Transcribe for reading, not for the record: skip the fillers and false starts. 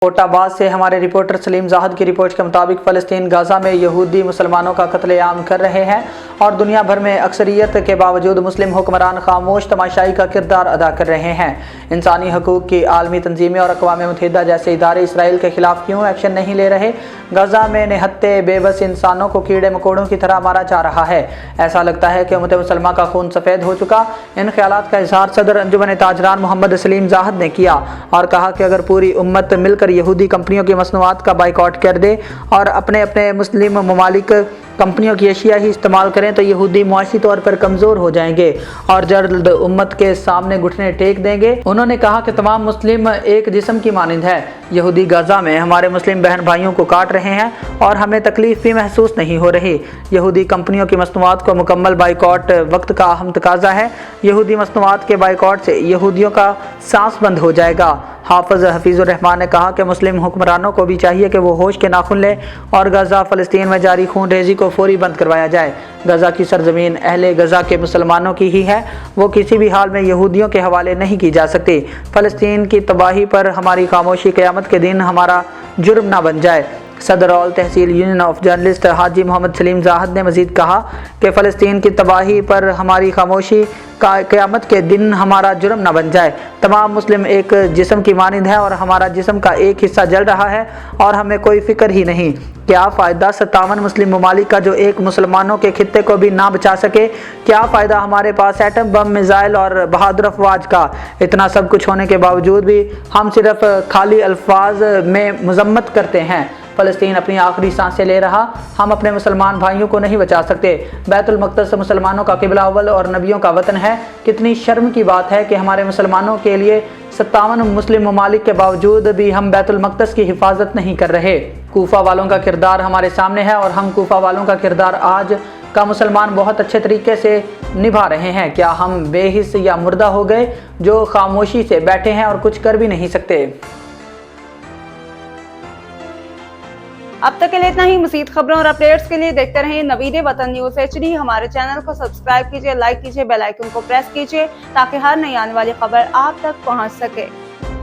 कोटाबाद से हमारे रिपोर्टर सलीम जाहिद की रिपोर्ट के मुताबिक फ़लस्तीन गाज़ा में यहूदी मुसलमानों का कत्लेआम कर रहे हैं और दुनिया भर में अक्सरियत के बावजूद मुस्लिम हुक्मरान खामोश तमाशाई का किरदार अदा कर रहे हैं। इंसानी हकूक़ की आलमी तंजीमें और अक़वाम मुत्तहिदा जैसे इदारे इसराइल के ख़िलाफ़ क्यों एक्शन नहीं ले रहे? गाज़ा में निहत्ते बेबस इंसानों को कीड़े मकोड़ों की तरह मारा जा रहा है। ऐसा लगता है कि उम्मत मुसलमा का खून सफ़ेद हो चुका। इन ख्यालात का इज़हार सदर अंजुमन ताजरान मोहम्मद सलीम जाहिद ने किया और कहा कि अगर पूरी उम्मत मिलकर यहूदी कंपनियों की मसनूआत का बाइकआउट कर दे और अपने अपने मुस्लिम ममालिक कंपनियों की अशिया ही इस्तेमाल करें तो यहूदी मुआशी तौर पर कमज़ोर हो जाएंगे और जल्द उम्मत के सामने घुटने टेक देंगे। उन्होंने कहा कि तमाम मुस्लिम एक जिस्म की मानिंद है। यहूदी गाज़ा में हमारे मुस्लिम बहन भाइयों को काट रहे हैं और हमें तकलीफ भी महसूस नहीं हो रही। यहूदी कंपनियों की मसनूआत को मुकम्मल बाइकआउट वक्त का अहम तकाजा है। यहूदी मसनूआत के बाइकआउट से यहूदियों का सांस बंद हो जाएगा। हाफ़िज़ हफीज़ुर रहमान ने कहा कि मुस्लिम हुक्मरानों को भी चाहिए कि वो होश के नाखुन लें और गाज़ा फ़लस्तीन में जारी खून रेज़ी को फौरी बंद करवाया जाए। गाज़ा की सरजमीन अहले गाज़ा के मुसलमानों की ही है, वो किसी भी हाल में यहूदियों के हवाले नहीं की जा सकती। फ़लस्तीन की तबाही पर हमारी खामोशी क़यामत के दिन हमारा जुर्म ना बन जाए। सदर ऑल तहसील union of journalist Haji Mohammad Salim Zahid ने मज़ीद कहा कि फ़लस्तीन की तबाही पर हमारी खामोशी क़यामत के दिन हमारा जुर्म न बन जाए। तमाम मुस्लिम एक जिस्म की मानिंद है और हमारा जिस्म का एक हिस्सा जल रहा है और हमें कोई फ़िक्र ही नहीं। क्या फ़ायदा 57 मुस्लिम ममालिक का जो एक मुसलमानों के खित्ते को भी ना बचा सके? क्या फ़ायदा हमारे पास एटम बम, मिज़ाइल और बहादुर अफवाज का? इतना सब कुछ होने के बावजूद भी हम सिर्फ खाली अल्फाज में मज़म्मत करते हैं। फ़लस्तीन अपनी आखिरी सांसें ले रहा, हम अपने मुसलमान भाइयों को नहीं बचा सकते। बैतुल मक़दस मुसलमानों का क़िबला अव्वल और नबियों का वतन है। कितनी शर्म की बात है कि हमारे मुसलमानों के लिए 57 मुस्लिम ममालिक के बावजूद भी हम बैतुल मक़दस की हिफाजत नहीं कर रहे। कूफा वालों का किरदार हमारे सामने है और हम कूफा वालों का किरदार आज का मुसलमान बहुत अच्छे तरीके से निभा रहे हैं। क्या हम बेहिस या मुर्दा हो गए जो खामोशी से बैठे हैं और कुछ कर भी नहीं सकते? अब तक के लिए इतना ही। मज़ीद खबरों और अपडेट्स के लिए देखते रहें नवीद वतन न्यूज़ HD। हमारे चैनल को सब्सक्राइब कीजिए, लाइक कीजिए, बेल आइकन को प्रेस कीजिए ताकि हर नई आने वाली खबर आप तक पहुंच सके।